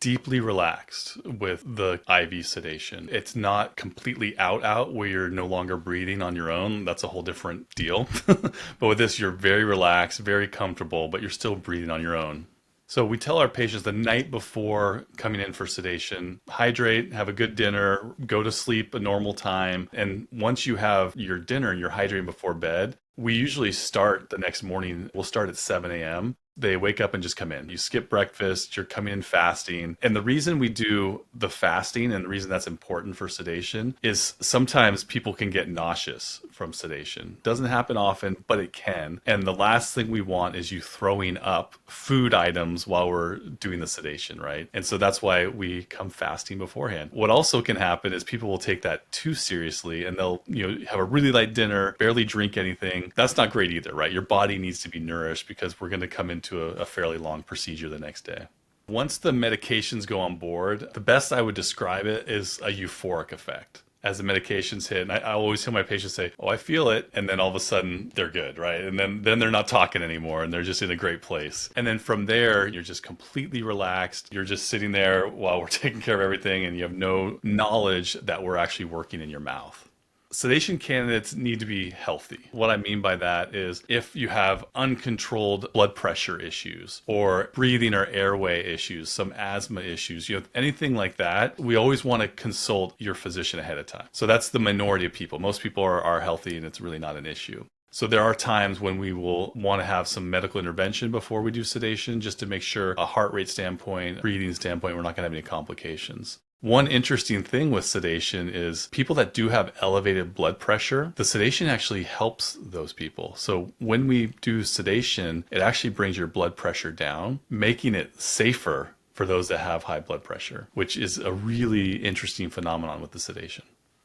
deeply relaxed with the IV sedation. It's not completely out where you're no longer breathing on your own. That's a whole different deal. But with this, you're very relaxed, very comfortable, but you're still breathing on your own. So we tell our patients the night before coming in for sedation, hydrate, have a good dinner, go to sleep a normal time. And once you have your dinner and you're hydrating before bed, we usually start the next morning. We'll start at 7 a.m. They wake up and just come in. You skip breakfast, you're coming in fasting. And the reason we do the fasting and the reason that's important for sedation is sometimes people can get nauseous from sedation. Doesn't happen often, but it can. And the last thing we want is you throwing up food items while we're doing the sedation, right? And so that's why we come fasting beforehand. What also can happen is people will take that too seriously and they'll, have a really light dinner, barely drink anything. That's not great either, right? Your body needs to be nourished because we're going to come into a fairly long procedure the next day. Once the medications go on board, the best I would describe it is a euphoric effect. As the medications hit, and I always hear my patients say, "Oh, I feel it," and then all of a sudden they're good, right? And then they're not talking anymore, and they're just in a great place. And then from there, you're just completely relaxed. You're just sitting there while we're taking care of everything, and you have no knowledge that we're actually working in your mouth. Sedation candidates need to be healthy. What I mean by that is if you have uncontrolled blood pressure issues or breathing or airway issues, some asthma issues, anything like that, we always want to consult your physician ahead of time. So that's the minority of people. Most people are healthy and it's really not an issue. So there are times when we will want to have some medical intervention before we do sedation just to make sure a heart rate standpoint, breathing standpoint, we're not going to have any complications. One interesting thing with sedation is people that do have elevated blood pressure, the sedation actually helps those people. So when we do sedation, it actually brings your blood pressure down, making it safer for those that have high blood pressure, which is a really interesting phenomenon with the sedation.